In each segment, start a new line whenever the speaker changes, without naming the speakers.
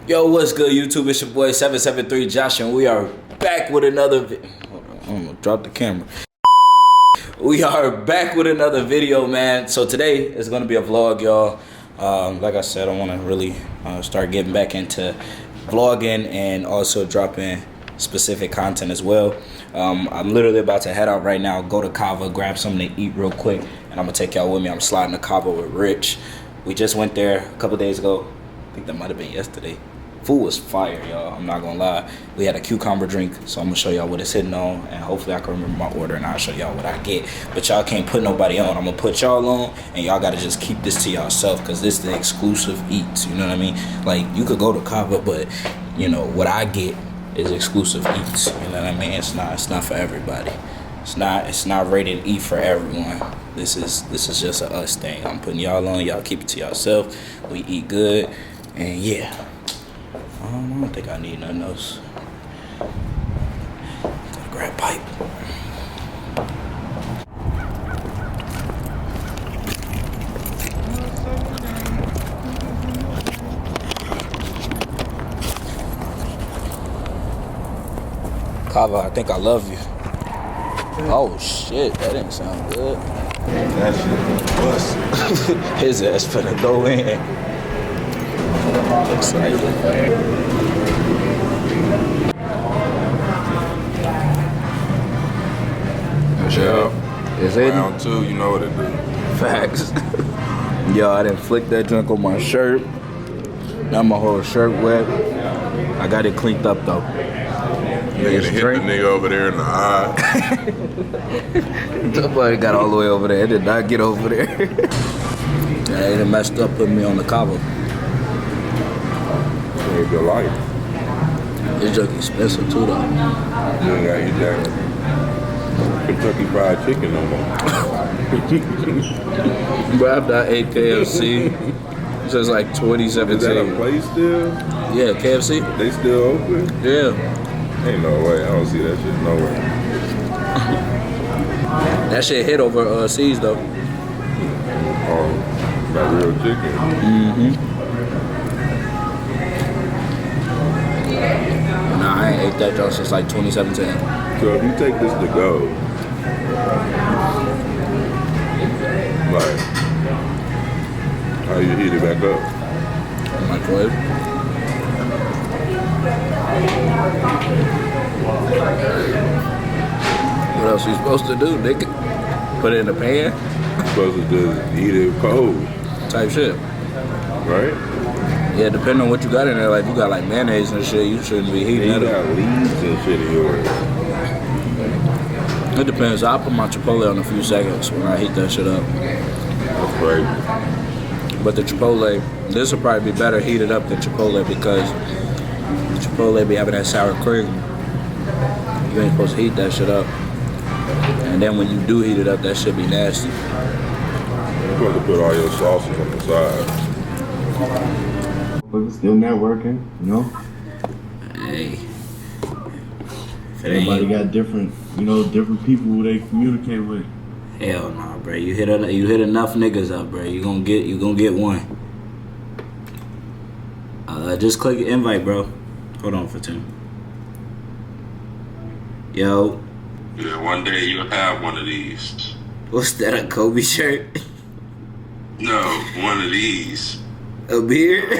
Yo, what's good, YouTube? It's your boy 773 Josh, and we are back with another hold on, I'm gonna drop the camera. We are back with another video, man. So today is gonna be a vlog, y'all. Like I said, I want to really start getting back into vlogging and also dropping specific content as well. I'm literally about to head out right now, go to Kava, grab something to eat real quick, and I'm gonna take y'all with me. I'm sliding to Kava with Rich. We just went there a couple days ago. I think that might have been yesterday. Food was fire, y'all. I'm not gonna lie. We had a cucumber drink, so I'm gonna show y'all what it's hitting on, and hopefully I can remember my order and I'll show y'all what I get. But y'all can't put nobody on. I'm gonna put y'all on, and y'all gotta just keep this to yourself, because this is the exclusive eats. You know what I mean? Like, you could go to Kava, but you know what I get is exclusive eats. You know what I mean? It's not for everybody. It's not rated E for everyone. This is just a us thing. I'm putting y'all on. Y'all keep it to yourself. We eat good, and yeah. I don't think I need nothing else. Gotta grab pipe. Kava, I think I love you. Oh shit, that didn't sound good.
That shit was.
His ass finna go in. Excited.
Yeah.
Is it?
Round two, you know what it do.
Facts. Yo, I didn't flick that junk on my shirt. Now my whole shirt wet. I got it cleaned up though.
Nigga hit the nigga over there in the eye.
Somebody got all the way over there. It did not get over there. They done messed up putting me on the Kava.
Save your life.
This junk expensive too though.
You ain't gotta eat that Kentucky Fried Chicken no more.
Bro, after I ate KFC, since like 2017.
Is that a place still?
Yeah, KFC.
They still open?
Yeah.
Ain't no way. I don't see that shit nowhere.
That shit hit over seas though.
Oh, that real chicken.
Mm-hmm. Nah, I ain't ate that junk since like 2017.
So if you take this to go, like, how you heat it back up?
Microwave. What else you supposed to do, nigga? Put it in the pan?
You're supposed to just eat it cold.
Type shit.
Right?
Yeah, depending on what you got in there, like if you got like mayonnaise and shit, you shouldn't be heating
You
it up.
got leaves and shit in yours.
It depends. I'll put my Chipotle on a few seconds when I heat that shit up.
That's crazy.
But the Chipotle, this will probably be better heated up than Chipotle, because Chipotle be having that sour cream. You ain't supposed to heat that shit up. And then when you do heat it up, that shit be nasty.
You're supposed to put all your sauces on the side.
But it's still networking, you know?
Hey.
Everybody got different, different people who they communicate with.
Hell nah, bro. You hit enough niggas up, bro. You gonna get one. Just click invite, bro. Hold on for 10. Yo.
Yeah, one day you'll have one of these.
What's that, a Kobe shirt?
No, one of these.
A beard?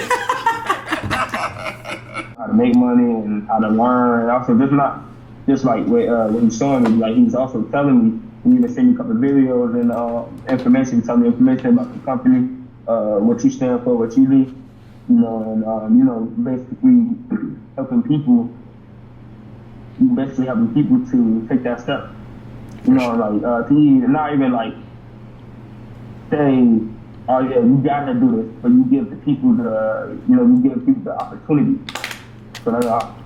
How to make money and how to learn. And also, just like what he's showing me, like he's also telling me, he even sent me a couple of videos and information, telling me information about the company, what you stand for, what you do, and basically helping people to take that step. To not even like say, oh yeah, you gotta do this, but you give the people the opportunity. So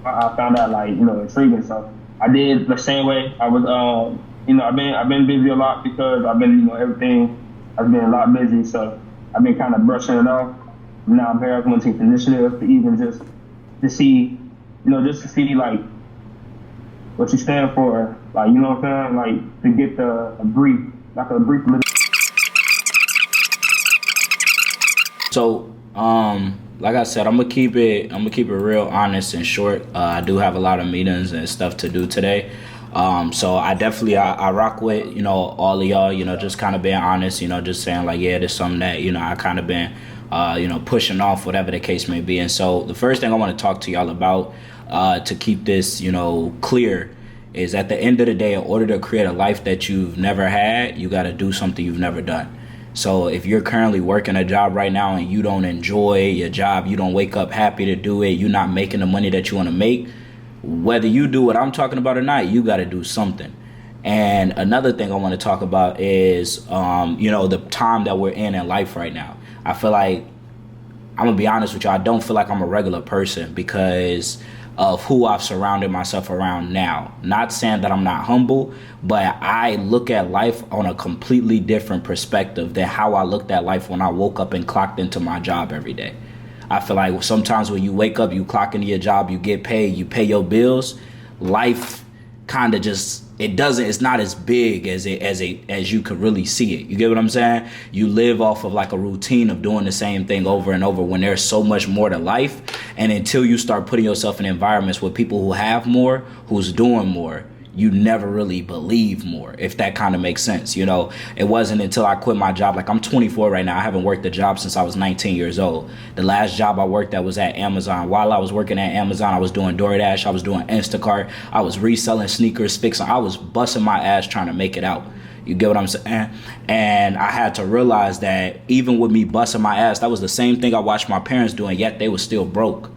I found that intriguing. So I did the same way. I was I've been busy a lot because I've been everything. I've been a lot busy, so I've been kind of brushing it off. Now I'm here. I'm going to take the initiative to even just to see like what you stand for, like, you know what I'm saying, like to get a brief little
So, like I said, I'm gonna keep it real honest and short. I do have a lot of meetings and stuff to do today. So I definitely I rock with, all of y'all, just kind of being honest, just saying like, yeah, there's something that, I kind of been, pushing off, whatever the case may be. And so the first thing I want to talk to y'all about, to keep this, clear, is at the end of the day, in order to create a life that you've never had, you got to do something you've never done. So if you're currently working a job right now and you don't enjoy your job, you don't wake up happy to do it, you're not making the money that you want to make, whether you do what I'm talking about or not, you got to do something. And another thing I want to talk about is, the time that we're in life right now. I feel like, I'm going to be honest with you, I don't feel like I'm a regular person because of who I've surrounded myself around now. Not saying that I'm not humble, but I look at life on a completely different perspective than how I looked at life when I woke up and clocked into my job every day. I feel like sometimes when you wake up, you clock into your job, you get paid, you pay your bills, life kind of just, it's not as big as you could really see it. You get what I'm saying? You live off of like a routine of doing the same thing over and over when there's so much more to life. And until you start putting yourself in environments with people who have more, who's doing more, you never really believe more, if that kind of makes sense. It wasn't until I quit my job. Like, I'm 24 right now. I haven't worked a job since I was 19 years old. The last job I worked at was at Amazon. While I was working at Amazon, I was doing DoorDash. I was doing Instacart. I was reselling sneakers, I was busting my ass trying to make it out. You get what I'm saying? And I had to realize that even with me busting my ass, that was the same thing I watched my parents doing, yet they were still broke.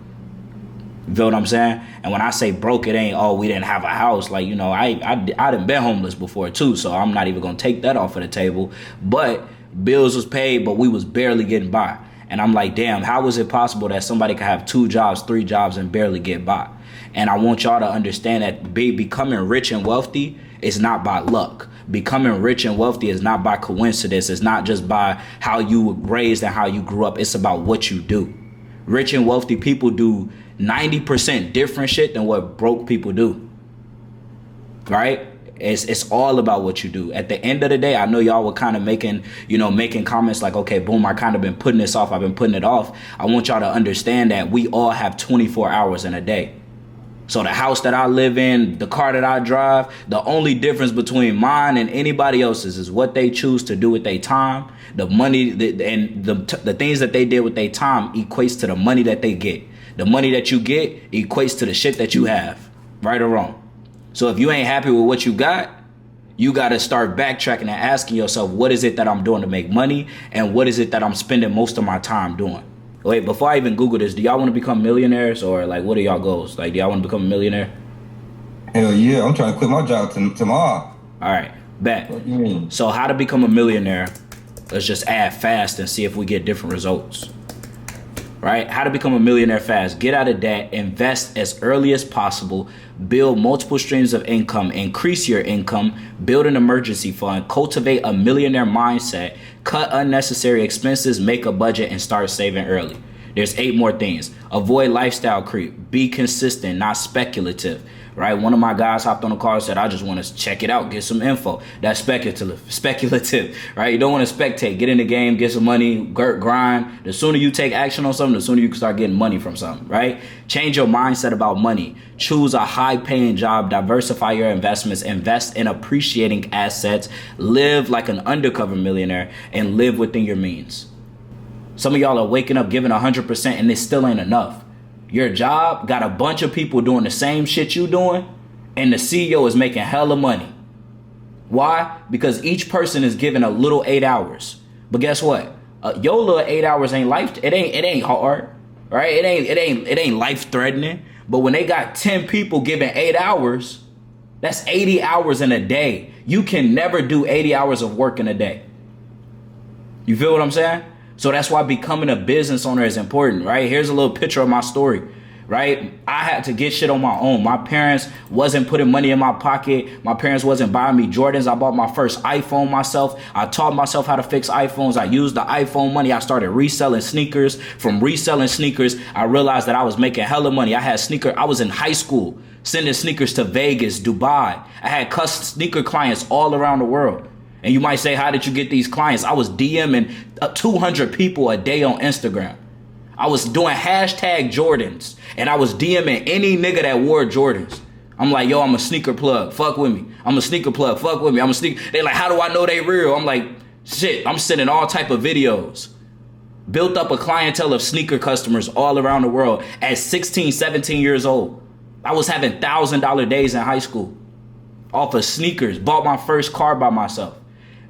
You feel what I'm saying? And when I say broke, it ain't, we didn't have a house. Like, I done been homeless before too, so I'm not even gonna take that off of the table. But bills was paid, but we was barely getting by. And I'm like, damn, how is it possible that somebody could have 2 jobs, 3 jobs and barely get by? And I want y'all to understand that becoming rich and wealthy is not by luck. Becoming rich and wealthy is not by coincidence. It's not just by how you were raised and how you grew up. It's about what you do. Rich and wealthy people do 90% different shit than what broke people do. Right? It's all about what you do. At the end of the day, I know y'all were kind of making comments like, okay, boom, I kind of been putting this off. I've been putting it off. I want y'all to understand that we all have 24 hours in a day. So the house that I live in, the car that I drive, the only difference between mine and anybody else's is what they choose to do with their time. The money and the things that they did with their time equates to the money that they get. The money that you get equates to the shit that you have, right or wrong. So if you ain't happy with what you got to start backtracking and asking yourself, what is it that I'm doing to make money? And what is it that I'm spending most of my time doing? Wait, before I even Google this, do y'all want to become millionaires, or like, what are y'all goals? Like, do y'all want to become a millionaire?
Hell yeah, I'm trying to quit my job tomorrow.
All right, bet. So how to become a millionaire? Let's just add fast and see if we get different results. Right? How to become a millionaire fast. Get out of debt, invest as early as possible, build multiple streams of income, increase your income, build an emergency fund, cultivate a millionaire mindset, cut unnecessary expenses, make a budget, and start saving early. There's 8 more things. Avoid lifestyle creep. Be consistent, not speculative. Right? One of my guys hopped on the car and said, I just want to check it out, get some info. That's speculative, right? You don't want to spectate. Get in the game, get some money, grind. The sooner you take action on something, the sooner you can start getting money from something, right? Change your mindset about money. Choose a high-paying job, diversify your investments, invest in appreciating assets, live like an undercover millionaire, and live within your means. Some of y'all are waking up giving 100% and it still ain't enough. Your job got a bunch of people doing the same shit you doing, and the CEO is making hella money. Why? Because each person is given a little 8 hours. But guess what? Your little 8 hours ain't life. It ain't hard, right? It ain't life threatening. But when they got 10 people giving 8 hours, that's 80 hours in a day. You can never do 80 hours of work in a day. You feel what I'm saying? So that's why becoming a business owner is important, right? Here's a little picture of my story, right? I had to get shit on my own. My parents wasn't putting money in my pocket. My parents wasn't buying me Jordans. I bought my first iPhone myself. I taught myself how to fix iPhones. I used the iPhone money. I started reselling sneakers. From reselling sneakers, I realized that I was making hella money. I was in high school sending sneakers to Vegas, Dubai. I had sneaker clients all around the world. And you might say, how did you get these clients? I was DMing 200 people a day on Instagram. I was doing hashtag Jordans, and I was DMing any nigga that wore Jordans. I'm like, yo, I'm a sneaker plug. Fuck with me. I'm a sneaker plug. Fuck with me. I'm a sneaker. They like, how do I know they real? I'm like, shit, I'm sending all type of videos. Built up a clientele of sneaker customers all around the world at 16, 17 years old. I was having $1,000 days in high school off of sneakers. Bought my first car by myself.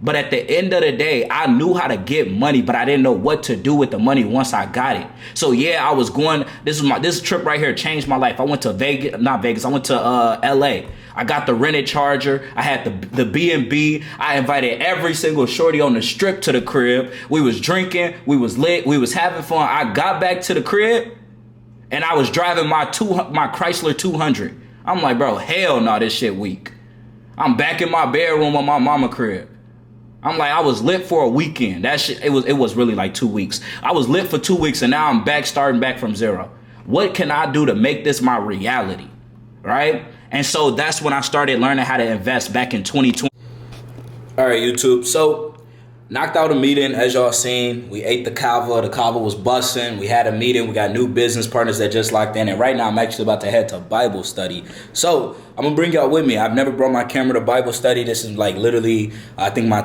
But at the end of the day, I knew how to get money, but I didn't know what to do with the money once I got it. So yeah, I was going, this trip right here changed my life. I went to I went to LA. I got the rented charger. I had the B&B. I invited every single shorty on the strip to the crib. We was drinking, we was lit, we was having fun. I got back to the crib and I was driving my Chrysler 200. I'm like, bro, hell no, this shit weak. I'm back in my bedroom on my mama crib. I'm like, I was lit for a weekend. That shit, it was really like 2 weeks. I was lit for 2 weeks and now I'm starting back from zero. What can I do to make this my reality? Right? And so that's when I started learning how to invest back in 2020. All right, YouTube. So knocked out a meeting, as y'all seen. We ate the Kava. The Kava was busting. We had a meeting. We got new business partners that just locked in. And right now I'm actually about to head to Bible study. So I'm going to bring y'all with me. I've never brought my camera to Bible study. This is like literally, I think my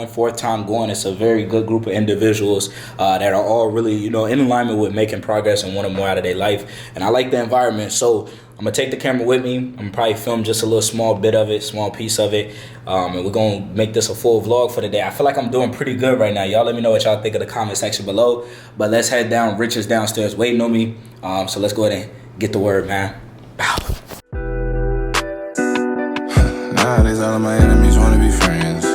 fourth time going. It's a very good group of individuals that are all really, you know, in alignment with making progress and wanting more out of their life. And I like the environment. So I'm going to take the camera with me. I'm going to probably film just a little small piece of it. And we're going to make this a full vlog for the day. I feel like I'm doing pretty good right now. Y'all let me know what y'all think of the comment section below. But let's head down. Rich is downstairs waiting on me. So let's go ahead and get the word, man. Bow.
Nowadays all of my enemies wanna be friends.